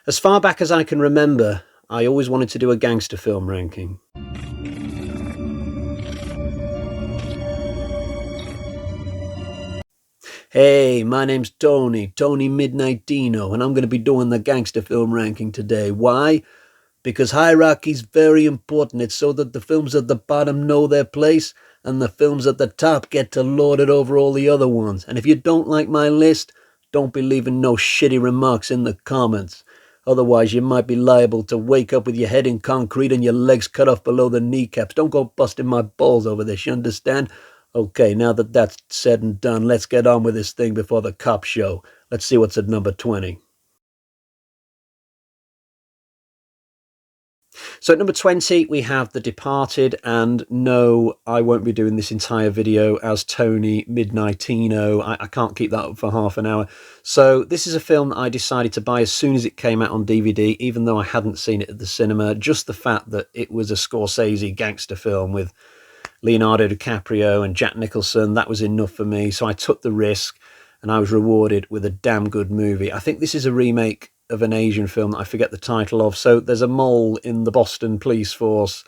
As far back as I can remember, I always wanted to do a gangster film ranking. Hey, my name's Tony Midnight Dino, and I'm going to be doing the gangster film ranking today. Why? Because hierarchy's very important. It's so that the films at the bottom know their place, and the films at the top get to lord it over all the other ones. And if you don't like my list, don't be leaving no shitty remarks in the comments. Otherwise, you might be liable to wake up with your head in concrete and your legs cut off below the kneecaps. Don't go busting my balls over this, you understand? Okay, now that that's said and done, let's get on with this thing before the cops show. Let's see what's at number 20. So at number 20, we have The Departed, and no, I won't be doing this entire video as Tony Midnightino. I can't keep that up for half an hour. So this is a film that I decided to buy as soon as it came out on DVD, even though I hadn't seen it at the cinema. Just the fact that it was a Scorsese gangster film with Leonardo DiCaprio and Jack Nicholson, that was enough for me. So I took the risk, and I was rewarded with a damn good movie. I think this is a remake of an Asian film that I forget the title of. So there's a mole in the Boston police force,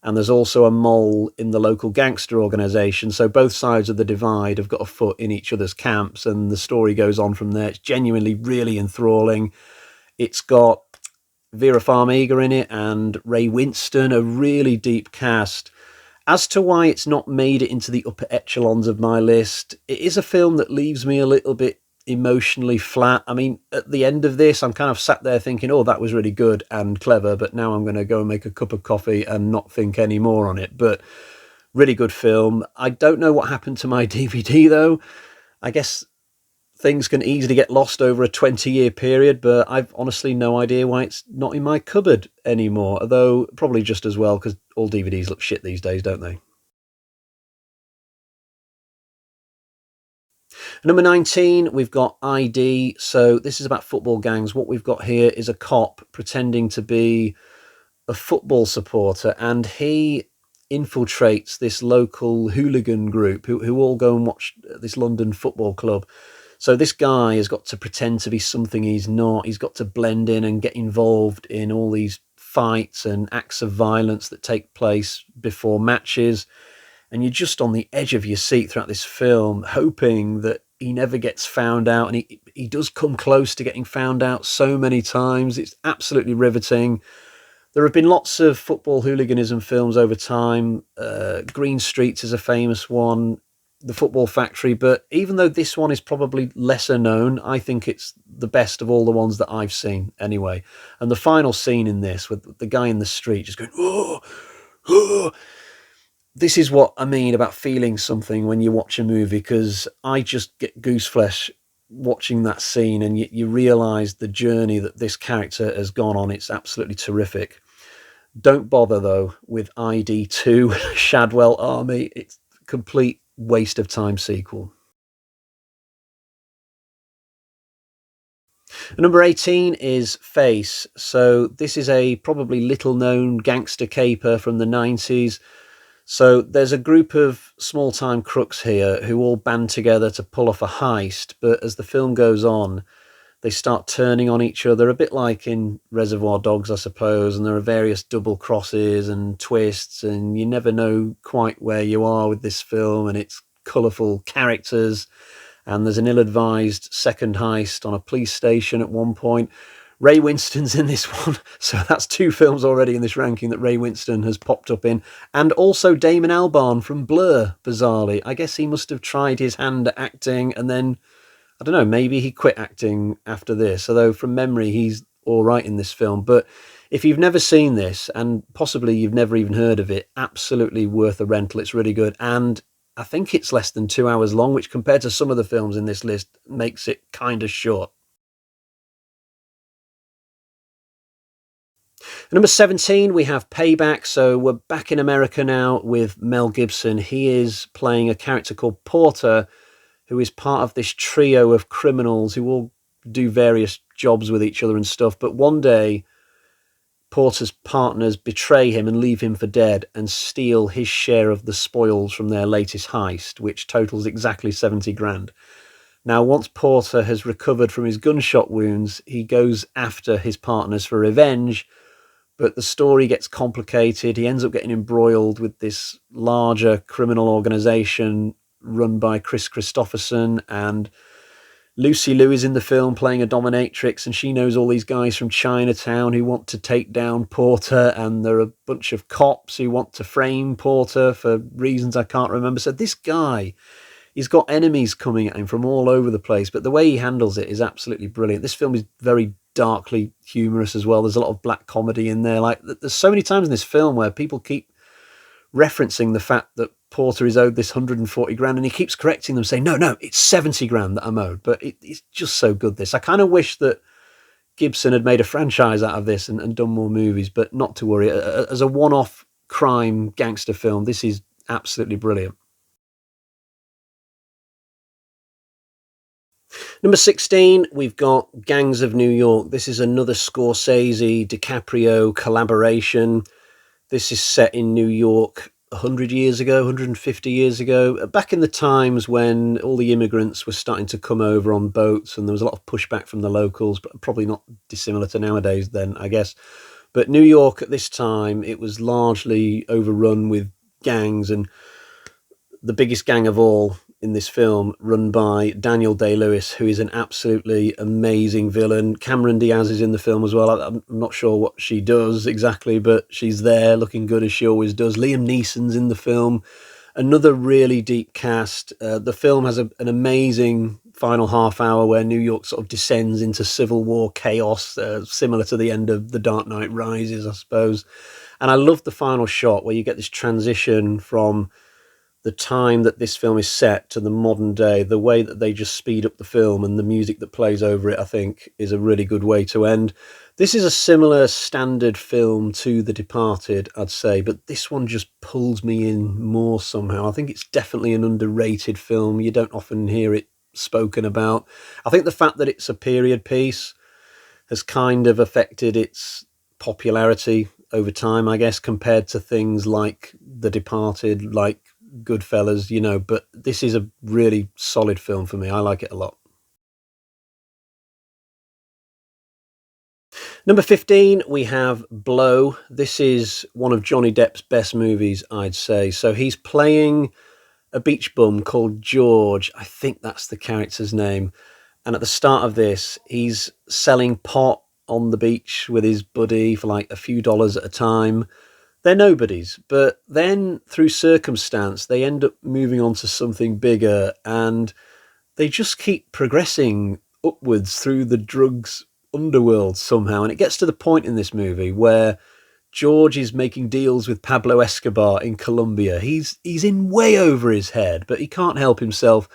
and there's also a mole in the local gangster organization. So both sides of the divide have got a foot in each other's camps, and the story goes on from there. It's genuinely really enthralling. It's got Vera Farmiga in it and Ray Winstone, a really deep cast. As to why it's not made it into the upper echelons of my list, it is a film that leaves me a little bit emotionally flat. I mean, at the end of this, I'm kind of sat there thinking, oh, that was really good and clever, but now I'm going to go and make a cup of coffee and not think any more on it. But really good film. I don't know what happened to my DVD, though. I guess things can easily get lost over a 20-year period, but I've honestly no idea why it's not in my cupboard anymore, although probably just as well, because all DVDs look shit these days, don't they? Number 19, we've got ID. So this is about football gangs. What we've got here is a cop pretending to be a football supporter, and he infiltrates this local hooligan group who all go and watch this London football club. So this guy has got to pretend to be something he's not. He's got to blend in and get involved in all these fights and acts of violence that take place before matches. And you're just on the edge of your seat throughout this film, hoping that he never gets found out. And he does come close to getting found out so many times. It's absolutely riveting. There have been lots of football hooliganism films over time. Green Streets is a famous one, The Football Factory. But even though this one is probably lesser known, I think it's the best of all the ones that I've seen anyway. And the final scene in this, with the guy in the street just going, oh, oh. This is what I mean about feeling something when you watch a movie, because I just get gooseflesh watching that scene, and you realise the journey that this character has gone on. It's absolutely terrific. Don't bother, though, with ID2, Shadwell Army. It's a complete waste of time sequel. Number 18 is Face. So this is a probably little-known gangster caper from the 90s. So there's a group of small-time crooks here who all band together to pull off a heist, but as the film goes on, they start turning on each other, a bit like in Reservoir Dogs, I suppose, and there are various double crosses and twists, and you never know quite where you are with this film, and it's colourful characters, and there's an ill-advised second heist on a police station at one point. Ray Winstone's in this one, so that's two films already in this ranking that Ray Winstone has popped up in. And also Damon Albarn from Blur, bizarrely. I guess he must have tried his hand at acting, and then, I don't know, maybe he quit acting after this, although from memory he's all right in this film. But if you've never seen this, and possibly you've never even heard of it, absolutely worth a rental. It's really good, and I think it's less than 2 hours long, which compared to some of the films in this list makes it kind of short. Number 17, we have Payback. So we're back in America now with Mel Gibson. He is playing a character called Porter, who is part of this trio of criminals who all do various jobs with each other and stuff. But one day, Porter's partners betray him and leave him for dead and steal his share of the spoils from their latest heist, which totals exactly 70 grand. Now, once Porter has recovered from his gunshot wounds, he goes after his partners for revenge, but the story gets complicated. He ends up getting embroiled with this larger criminal organization run by Chris Christopherson, and Lucy Liu is in the film playing a dominatrix, and she knows all these guys from Chinatown who want to take down Porter, and there are a bunch of cops who want to frame Porter for reasons I can't remember. So this guy, he's got enemies coming at him from all over the place, but the way he handles it is absolutely brilliant. This film is very darkly humorous as well. There's a lot of black comedy in there. Like, there's so many times in this film where people keep referencing the fact that Porter is owed this 140 grand, and he keeps correcting them, saying, no, it's 70 grand that I'm owed. But it's just so good, this. I kind of wish that Gibson had made a franchise out of this and done more movies, but not to worry. As a one-off crime gangster film, this is absolutely brilliant. Number 16, we've got Gangs of New York. This is another Scorsese, DiCaprio collaboration. This is set in New York 100 years ago, 150 years ago, back in the times when all the immigrants were starting to come over on boats, and there was a lot of pushback from the locals, but probably not dissimilar to nowadays then, I guess. But New York at this time, it was largely overrun with gangs, and the biggest gang of all in this film, run by Daniel Day-Lewis, who is an absolutely amazing villain. Cameron Diaz is in the film as well. I'm not sure what she does exactly, but she's there looking good as she always does. Liam Neeson's in the film. Another really deep cast. The film has an amazing final half hour where New York sort of descends into Civil War chaos, similar to the end of The Dark Knight Rises, I suppose. And I love the final shot where you get this transition from the time that this film is set to the modern day. The way that they just speed up the film and the music that plays over it, I think, is a really good way to end. This is a similar standard film to The Departed, I'd say, but this one just pulls me in more somehow. I think it's definitely an underrated film. You don't often hear it spoken about. I think the fact that it's a period piece has kind of affected its popularity over time, I guess, compared to things like The Departed, like Goodfellas, but this is a really solid film for me. I like it a lot. Number 15, we have Blow. This is one of Johnny Depp's best movies, I'd say. So he's playing a beach bum called George. I think that's the character's name. And at the start of this, he's selling pot on the beach with his buddy for like a few dollars at a time. They're nobodies, but then through circumstance, they end up moving on to something bigger, and they just keep progressing upwards through the drugs underworld somehow. And it gets to the point in this movie where George is making deals with Pablo Escobar in Colombia. He's in way over his head, but he can't help himself.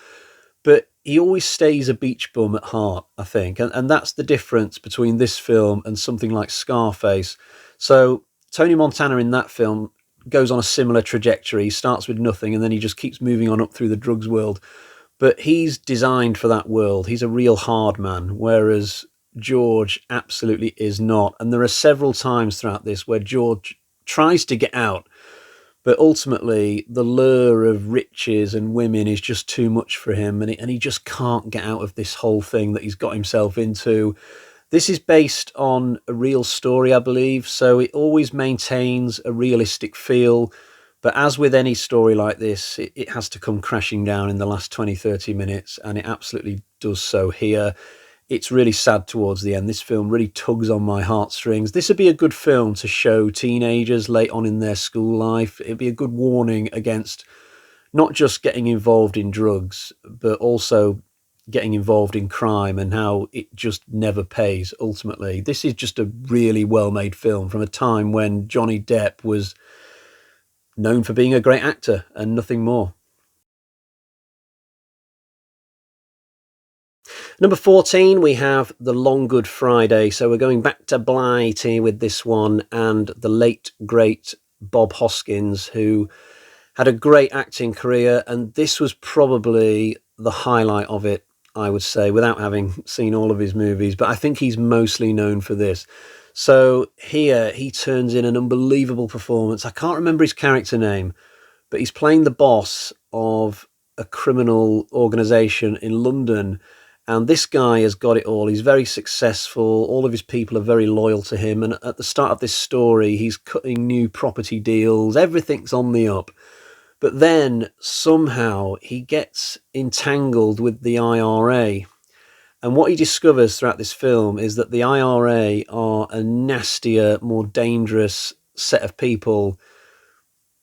But he always stays a beach bum at heart, I think. And that's the difference between this film and something like Scarface. So Tony Montana in that film goes on a similar trajectory. He starts with nothing and then he just keeps moving on up through the drugs world. But he's designed for that world. He's a real hard man, whereas George absolutely is not. And there are several times throughout this where George tries to get out, but ultimately the lure of riches and women is just too much for him, and he just can't get out of this whole thing that he's got himself into. This is based on a real story, I believe, so it always maintains a realistic feel. But as with any story like this, it has to come crashing down in the last 20, 30 minutes, and it absolutely does so here. It's really sad towards the end. This film really tugs on my heartstrings. This would be a good film to show teenagers late on in their school life. It'd be a good warning against not just getting involved in drugs, but also getting involved in crime and how it just never pays ultimately. This is just a really well-made film from a time when Johnny Depp was known for being a great actor and nothing more. Number 14, we have The Long Good Friday. So we're going back to Blighty with this one, and the late, great Bob Hoskins, who had a great acting career, and this was probably the highlight of it, I would say, without having seen all of his movies, but I think he's mostly known for this. So here he turns in an unbelievable performance. I can't remember his character name, but he's playing the boss of a criminal organisation in London. And this guy has got it all. He's very successful. All of his people are very loyal to him. And at the start of this story, he's cutting new property deals. Everything's on the up. But then somehow he gets entangled with the IRA. And what he discovers throughout this film is that the IRA are a nastier, more dangerous set of people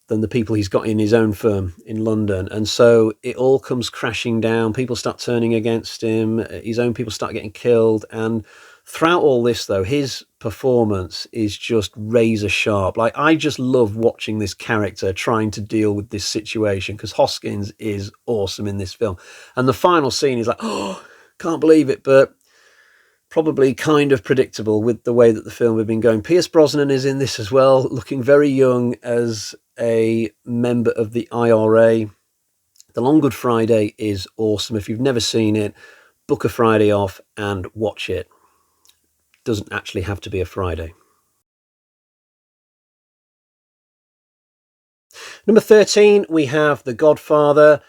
than the people he's got in his own firm in London. And so it all comes crashing down. People start turning against him. His own people start getting killed. And throughout all this, though, his performance is just razor sharp. Like, I just love watching this character trying to deal with this situation, because Hoskins is awesome in this film. And the final scene is like, oh, can't believe it. But probably kind of predictable with the way that the film had been going. Pierce Brosnan is in this as well, looking very young as a member of the IRA. The Long Good Friday is awesome. If you've never seen it, book a Friday off and watch it. Doesn't actually have to be a Friday. Number 13, we have The Godfather.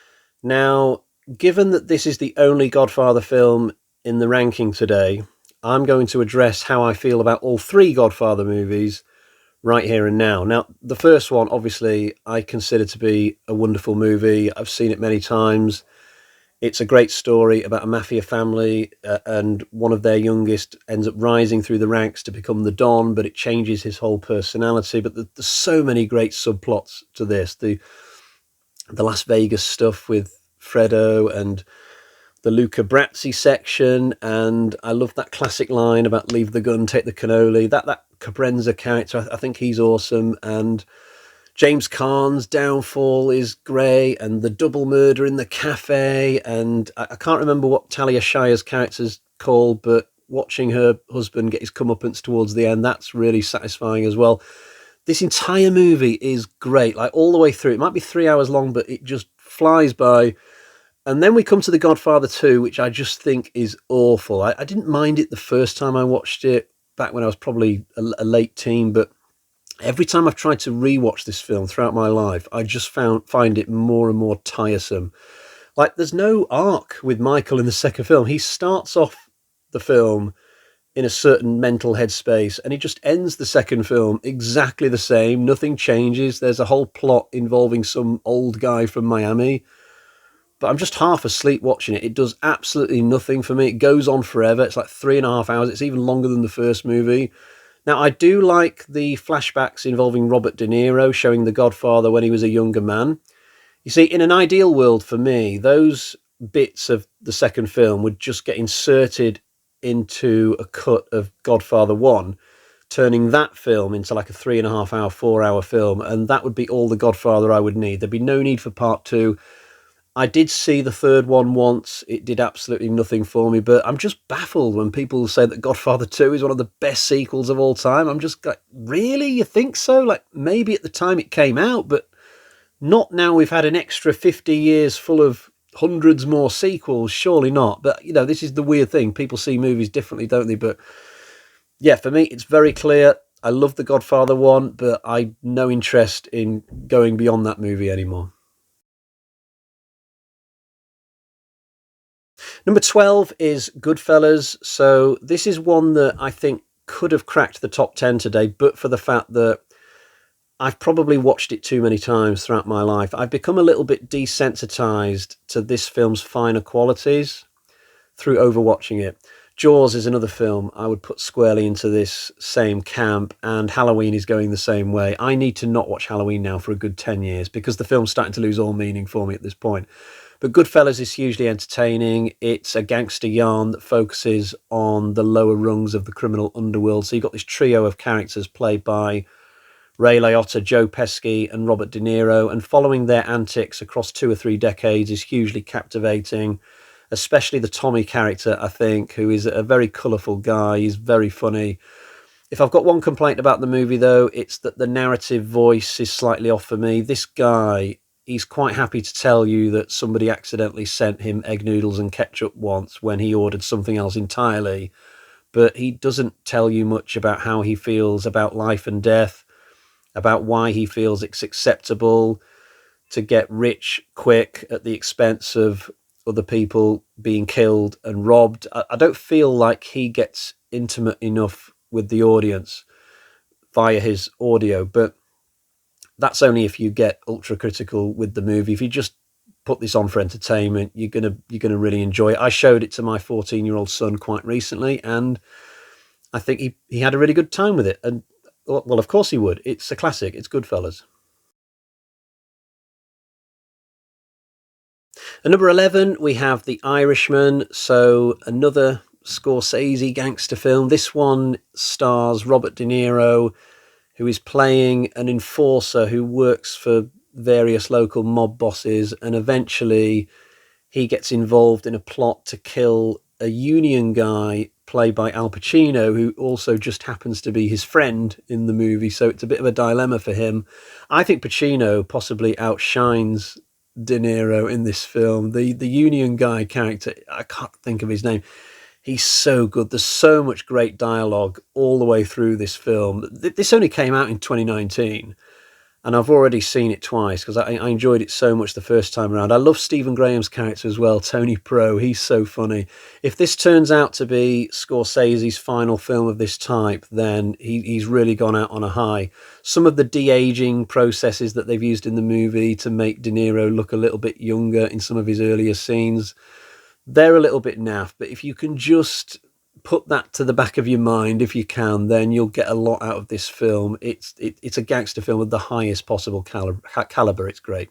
Now, given that this is the only Godfather film in the ranking today, I'm going to address how I feel about all three Godfather movies right here and now. Now, the first one, obviously, I consider to be a wonderful movie. I've seen it many times. It's a great story about a mafia family, and one of their youngest ends up rising through the ranks to become the Don, but it changes his whole personality. But there's so many great subplots to this. The Las Vegas stuff with Fredo and the Luca Brasi section, and I love that classic line about leave the gun, take the cannoli. That Caprenza character, I think he's awesome, and James Caan's downfall is great, and the double murder in the cafe, and I can't remember what Talia Shire's character's called, but watching her husband get his comeuppance towards the end, that's really satisfying as well. This entire movie is great, like all the way through. It might be 3 hours long, but it just flies by. And then we come to The Godfather 2, which I just think is awful. I didn't mind it the first time I watched it, back when I was probably a late teen, but every time I've tried to rewatch this film throughout my life, I just find it more and more tiresome. Like, there's no arc with Michael in the second film. He starts off the film in a certain mental headspace, and he just ends the second film exactly the same. Nothing changes. There's a whole plot involving some old guy from Miami, but I'm just half asleep watching it. It does absolutely nothing for me. It goes on forever. It's like 3.5 hours. It's even longer than the first movie. Now, I do like the flashbacks involving Robert De Niro, showing The Godfather when he was a younger man. You see, in an ideal world for me, those bits of the second film would just get inserted into a cut of Godfather 1, turning that film into like a 3.5 hour, 4 hour film, and that would be all The Godfather I would need. There'd be no need for part 2. I did see the third one once. It did absolutely nothing for me, but I'm just baffled when people say that Godfather 2 is one of the best sequels of all time. I'm just like, really? You think so? Like, maybe at the time it came out, but not now we've had an extra 50 years full of hundreds more sequels. Surely not. But, you know, this is the weird thing. People see movies differently, don't they? But yeah, for me, it's very clear. I love The Godfather 1, but I've no interest in going beyond that movie anymore. Number 12 is Goodfellas. So this is one that I think could have cracked the top 10 today, but for the fact that I've probably watched it too many times throughout my life. I've become a little bit desensitized to this film's finer qualities through overwatching it. Jaws is another film I would put squarely into this same camp, and Halloween is going the same way. I need to not watch Halloween now for a good 10 years because the film's starting to lose all meaning for me at this point. But Goodfellas is hugely entertaining. It's a gangster yarn that focuses on the lower rungs of the criminal underworld. So you've got this trio of characters played by Ray Liotta, Joe Pesci, and Robert De Niro, and following their antics across 2 or 3 decades is hugely captivating, especially the Tommy character, I think, who is a very colourful guy. He's very funny. If I've got one complaint about the movie, though, it's that the narrative voice is slightly off for me. This guy, he's quite happy to tell you that somebody accidentally sent him egg noodles and ketchup once when he ordered something else entirely, but he doesn't tell you much about how he feels about life and death, about why he feels it's acceptable. to get rich quick at the expense of other people being killed and robbed. I don't feel like he gets intimate enough with the audience via his audio, but that's only if you get ultra critical with the movie. If you just put this on for entertainment, you're gonna really enjoy it. I showed it to my 14-year-old son quite recently, and I think he had a really good time with it. And well, of course he would. It's a classic. It's Goodfellas. At number 11, we have The Irishman. So another Scorsese gangster film. This one stars Robert De Niro, who is playing an enforcer who works for various local mob bosses, and eventually he gets involved in a plot to kill a union guy played by Al Pacino, who also just happens to be his friend in the movie. So it's a bit of a dilemma for him. I think Pacino possibly outshines De Niro in this film. The union guy character, I can't think of his name. He's so good. There's so much great dialogue all the way through this film. This only came out in 2019, and I've already seen it twice because I enjoyed it so much the first time around. I love Stephen Graham's character as well, Tony Pro. He's so funny. If this turns out to be Scorsese's final film of this type, then he's really gone out on a high. Some of the de-aging processes that they've used in the movie to make De Niro look a little bit younger in some of his earlier scenes, they're a little bit naff, but if you can just put that to the back of your mind, if you can, then you'll get a lot out of this film. It's a gangster film with the highest possible caliber. It's great.